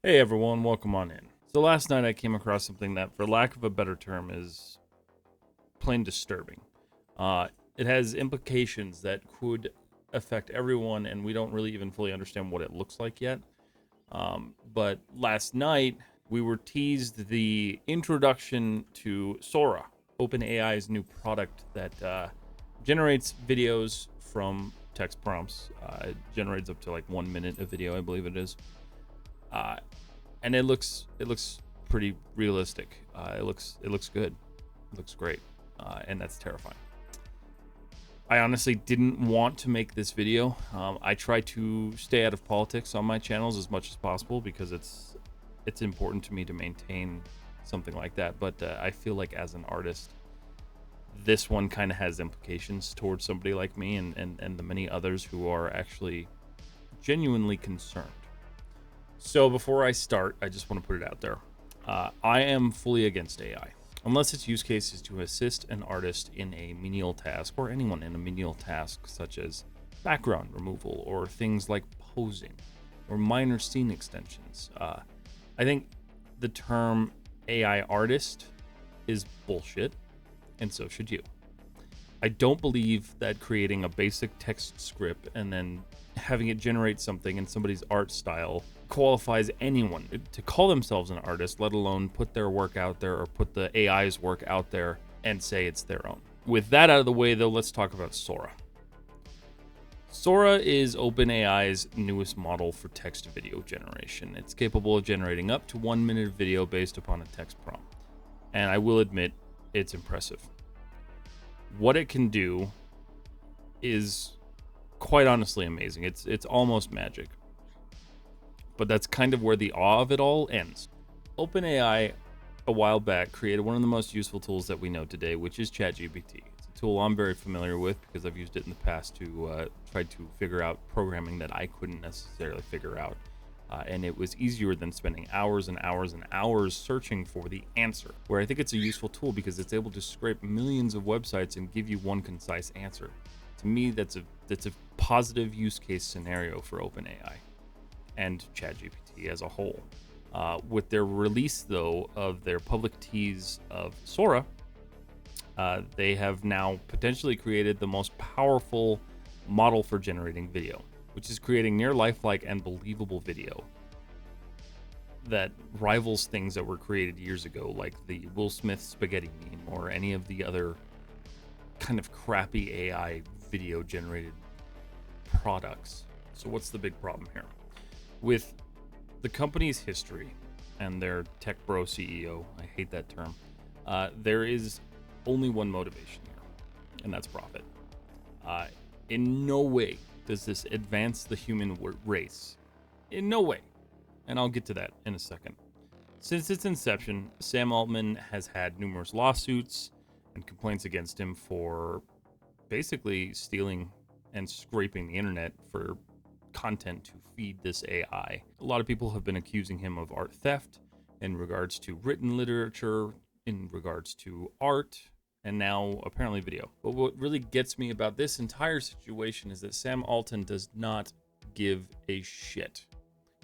Hey everyone, welcome on in. So last night I came across something that, for lack of a better term, is plain disturbing. It has implications that could affect everyone, and we don't really even fully understand what it looks like yet. But last night we were teased the introduction to Sora, OpenAI's new product that generates videos from text prompts. It generates up to like 1 minute of video, I believe it is. And it looks pretty realistic. It looks good. It looks great, and that's terrifying. I honestly didn't want to make this video. I try to stay out of politics on my channels as much as possible because it's important to me to maintain something like that. But I feel like as an artist, this one kind of has implications towards somebody like me and the many others who are actually genuinely concerned. So before I start, I just want to put it out there. I am fully against AI, unless its use case is to assist an artist in a menial task, or anyone in a menial task, such as background removal, or things like posing, or minor scene extensions. I think the term AI artist is bullshit, and so should you. I don't believe that creating a basic text script and then having it generate something in somebody's art style qualifies anyone to call themselves an artist, let alone put their work out there or put the AI's work out there and say it's their own. With that out of the way, though, let's talk about Sora. Sora is OpenAI's newest model for text video generation. It's capable of generating up to 1 minute video based upon a text prompt. And I will admit, it's impressive. What it can do is quite honestly amazing. It's almost magic. But that's kind of where the awe of it all ends. OpenAI, a while back, created one of the most useful tools that we know today, which is ChatGPT. It's a tool I'm very familiar with because I've used it in the past to try to figure out programming that I couldn't necessarily figure out. And it was easier than spending hours and hours and hours searching for the answer, where I think it's a useful tool because it's able to scrape millions of websites and give you one concise answer. To me, that's a positive use case scenario for OpenAI and ChatGPT as a whole. With their release, though, of their public tease of Sora, they have now potentially created the most powerful model for generating video, which is creating near lifelike and believable video that rivals things that were created years ago, like the Will Smith spaghetti meme or any of the other kind of crappy AI video generated products. So what's the big problem here? With the company's history and their tech bro CEO, I hate that term, there is only one motivation here, and that's profit. In no way does this advance the human race. In no way. And I'll get to that in a second. Since its inception, Sam Altman has had numerous lawsuits and complaints against him for basically stealing and scraping the internet for content to feed this AI. A lot of people have been accusing him of art theft in regards to written literature, in regards to art, and now apparently video. But what really gets me about this entire situation is that Sam Altman does not give a shit.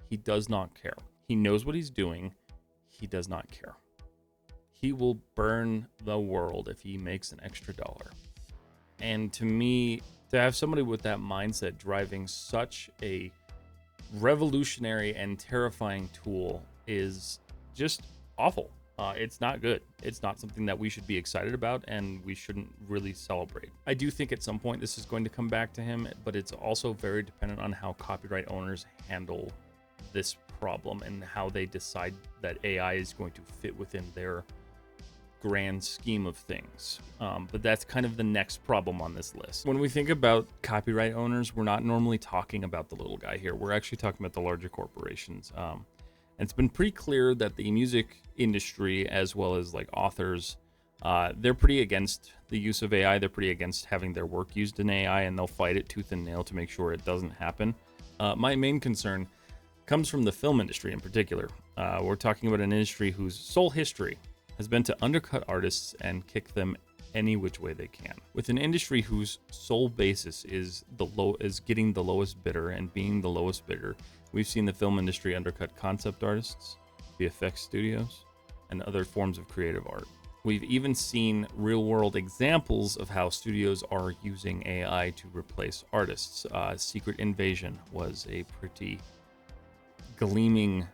He does not care. He knows what he's doing. He does not care. He will burn the world if he makes an extra dollar. And to me, to have somebody with that mindset driving such a revolutionary and terrifying tool is just awful. It's not good. It's not something that we should be excited about, and we shouldn't really celebrate. I do think at some point this is going to come back to him, but it's also very dependent on how copyright owners handle this problem and how they decide that AI is going to fit within their grand scheme of things. But that's kind of the next problem on this list. When we think about copyright owners, we're not normally talking about the little guy here. We're actually talking about the larger corporations. And it's been pretty clear that the music industry, as well as like authors, they're pretty against the use of AI. They're pretty against having their work used in AI, and they'll fight it tooth and nail to make sure it doesn't happen. My main concern comes from the film industry in particular. We're talking about an industry whose sole history has been to undercut artists and kick them any which way they can. With an industry whose sole basis is getting the lowest bidder and being the lowest bidder, We've seen the film industry undercut concept artists, VFX studios, and other forms of creative art. We've even seen real-world examples of how studios are using AI to replace artists. Secret Invasion was a pretty gleaming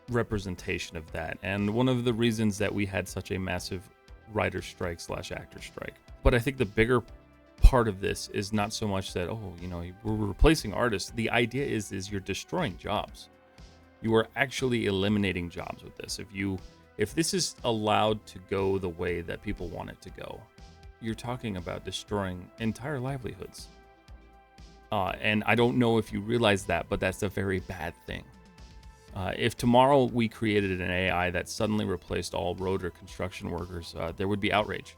representation of that, and one of the reasons that we had such a massive writer strike / actor strike. But I think the bigger part of this is not so much that, we're replacing artists. The idea is you're destroying jobs. You are actually eliminating jobs with this. If this is allowed to go the way that people want it to go, you're talking about destroying entire livelihoods. And I don't know if you realize that, but that's a very bad thing. If tomorrow we created an AI that suddenly replaced all road or construction workers, there would be outrage.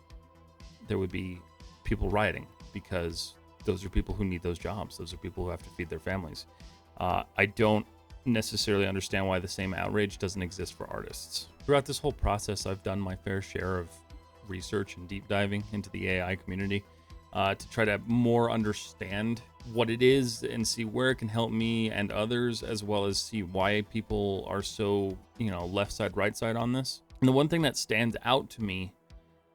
There would be people rioting because those are people who need those jobs. Those are people who have to feed their families. I don't necessarily understand why the same outrage doesn't exist for artists. Throughout this whole process, I've done my fair share of research and deep diving into the AI community to try to more understand what it is and see where it can help me and others, as well as see why people are so, left side, right side on this. And the one thing that stands out to me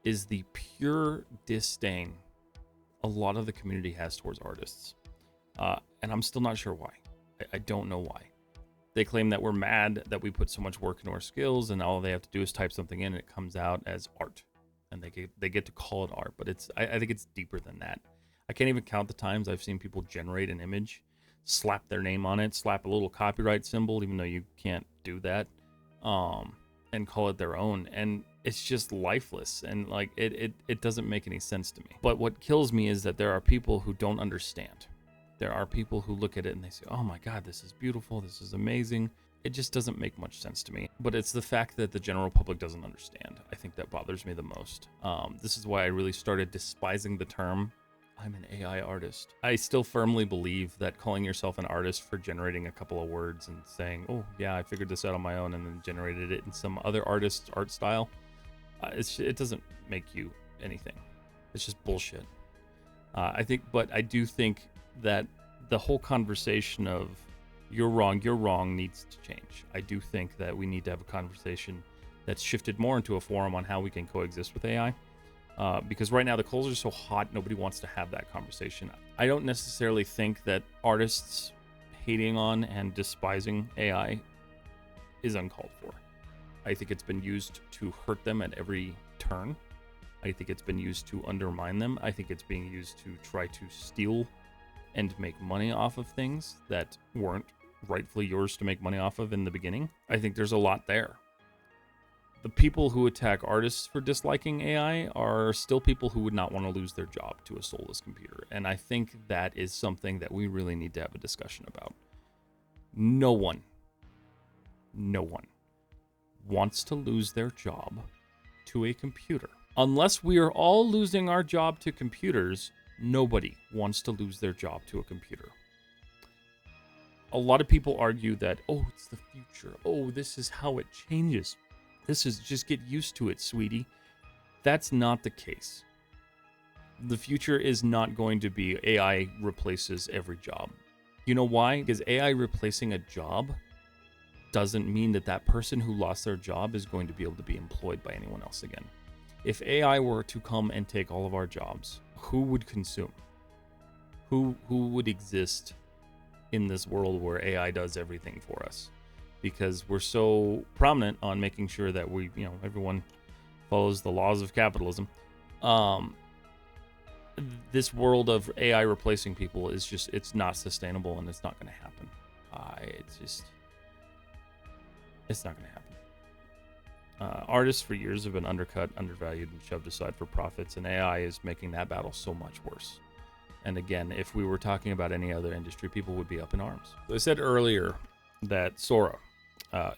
is the pure disdain a lot of the community has towards artists. And I'm still not sure why. I don't know why. They claim that we're mad that we put so much work into our skills and all they have to do is type something in and it comes out as art. And they get to call it art, but I think it's deeper than that. I can't even count the times I've seen people generate an image, slap their name on it, slap a little copyright symbol, even though you can't do that, and call it their own. And it's just lifeless, and it doesn't make any sense to me. But what kills me is that there are people who don't understand. There are people who look at it and they say, oh my God, this is beautiful, this is amazing. It just doesn't make much sense to me. But it's the fact that the general public doesn't understand. I think that bothers me the most. This is why I really started despising the term, I'm an AI artist. I still firmly believe that calling yourself an artist for generating a couple of words and saying, oh yeah, I figured this out on my own and then generated it in some other artist's art style, it doesn't make you anything. It's just bullshit. I do think that the whole conversation of you're wrong needs to change. I do think that we need to have a conversation that's shifted more into a forum on how we can coexist with AI. Because right now the coals are so hot, nobody wants to have that conversation. I don't necessarily think that artists hating on and despising AI is uncalled for. I think it's been used to hurt them at every turn. I think it's been used to undermine them. I think it's being used to try to steal and make money off of things that weren't rightfully yours to make money off of in the beginning. I think there's a lot there. The people who attack artists for disliking AI are still people who would not want to lose their job to a soulless computer. And I think that is something that we really need to have a discussion about. No one wants to lose their job to a computer. Unless we are all losing our job to computers, nobody wants to lose their job to a computer. A lot of people argue that, oh, it's the future. Oh, this is how it changes. This is just get used to it, sweetie. That's not the case. The future is not going to be AI replaces every job. You know why? Because AI replacing a job doesn't mean that that person who lost their job is going to be able to be employed by anyone else again. If AI were to come and take all of our jobs, who would consume? Who would exist in this world where AI does everything for us? Because we're so prominent on making sure that everyone follows the laws of capitalism. This world of AI replacing people it's not sustainable and it's not going to happen. It's not going to happen. Artists for years have been undercut, undervalued, and shoved aside for profits, and AI is making that battle so much worse. And again, if we were talking about any other industry, people would be up in arms. So I said earlier that Sora,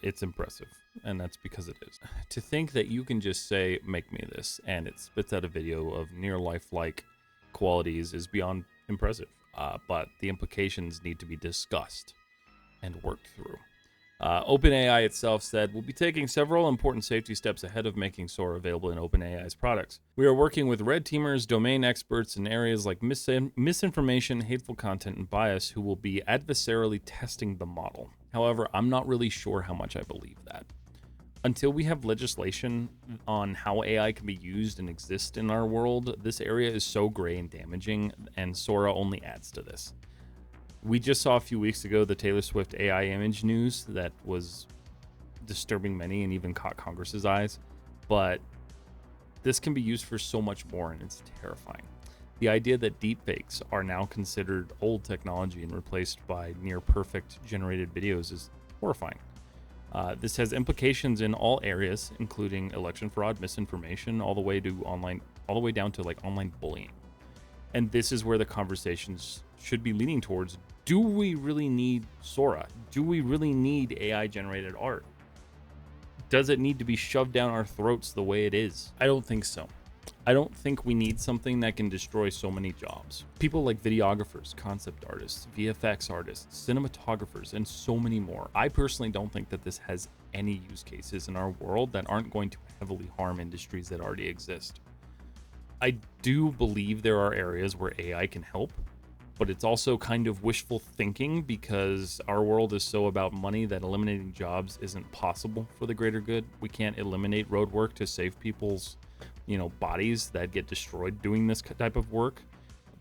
it's impressive, and that's because it is. To think that you can just say, make me this, and it spits out a video of near lifelike qualities is beyond impressive. But the implications need to be discussed and worked through. OpenAI itself said, we'll be taking several important safety steps ahead of making Sora available in OpenAI's products. We are working with red teamers, domain experts in areas like misinformation, hateful content, and bias who will be adversarially testing the model. However, I'm not really sure how much I believe that. Until we have legislation on how AI can be used and exist in our world, this area is so gray and damaging, and Sora only adds to this. We just saw a few weeks ago the Taylor Swift AI image news that was disturbing many and even caught Congress's eyes, but this can be used for so much more, and it's terrifying. The idea that deepfakes are now considered old technology and replaced by near perfect generated videos is horrifying. This has implications in all areas, including election fraud, misinformation, all the way down to like online bullying. And this is where the conversations should be leaning towards. Do we really need Sora? Do we really need AI generated art? Does it need to be shoved down our throats the way it is? I don't think so. I don't think we need something that can destroy so many jobs. People like videographers, concept artists, VFX artists, cinematographers, and so many more. I personally don't think that this has any use cases in our world that aren't going to heavily harm industries that already exist. I do believe there are areas where AI can help, but it's also kind of wishful thinking because our world is so about money that eliminating jobs isn't possible for the greater good. We can't eliminate road work to save people's bodies that get destroyed doing this type of work,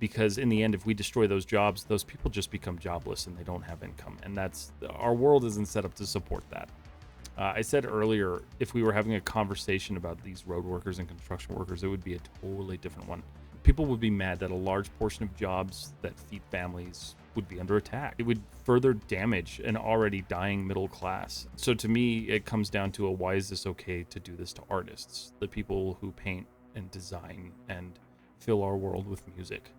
because in the end, if we destroy those jobs, those people just become jobless and they don't have income, and our world isn't set up to support that. I said earlier, if we were having a conversation about these road workers and construction workers, it would be a totally different one. People would be mad that a large portion of jobs that feed families would be under attack. It would further damage an already dying middle class. So to me, it comes down to why is this okay to do this to artists, the people who paint and design and fill our world with music.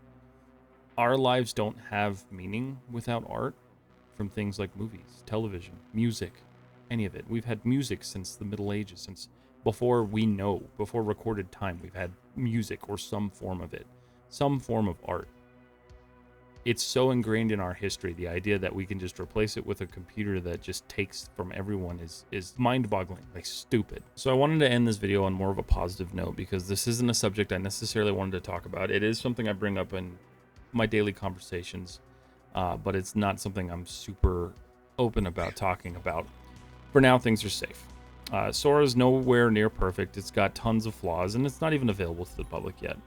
Our lives don't have meaning without art, from things like movies, television, music, any of it. We've had music since the Middle Ages, since before recorded time, we've had music or some form of it, some form of art. It's so ingrained in our history. The idea that we can just replace it with a computer that just takes from everyone is mind-boggling, like stupid. So I wanted to end this video on more of a positive note because this isn't a subject I necessarily wanted to talk about. It is something I bring up in my daily conversations, but it's not something I'm super open about talking about. For now, things are safe. Sora is nowhere near perfect. It's got tons of flaws, and it's not even available to the public yet.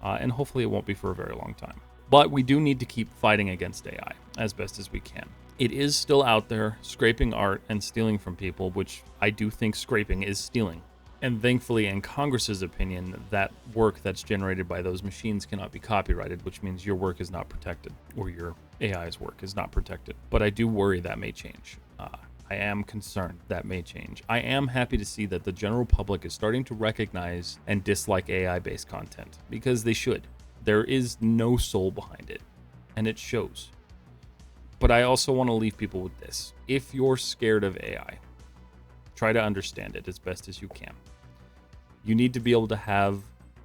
And hopefully it won't be for a very long time. But we do need to keep fighting against AI as best as we can. It is still out there scraping art and stealing from people, which I do think scraping is stealing. And thankfully, in Congress's opinion, that work that's generated by those machines cannot be copyrighted, which means your work is not protected, or your AI's work is not protected. But I do worry that may change. I am concerned that may change. I am happy to see that the general public is starting to recognize and dislike AI-based content, because they should. There is no soul behind it, and it shows. But I also want to leave people with this. If you're scared of AI, try to understand it as best as you can. You need to be able to have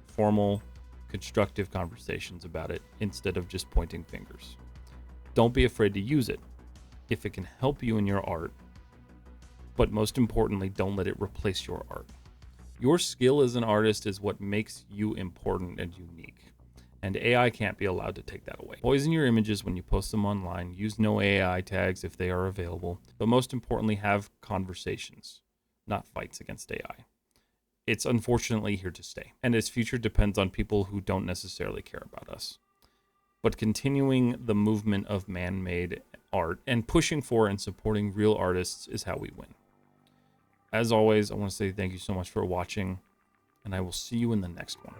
formal, constructive conversations about it instead of just pointing fingers. Don't be afraid to use it if it can help you in your art, but most importantly, don't let it replace your art. Your skill as an artist is what makes you important and unique, and AI can't be allowed to take that away. Poison your images when you post them online, use no AI tags if they are available, but most importantly, have conversations, not fights against AI. It's unfortunately here to stay, and its future depends on people who don't necessarily care about us. But continuing the movement of man-made art and pushing for and supporting real artists is how we win. As always, I want to say thank you so much for watching, and I will see you in the next one.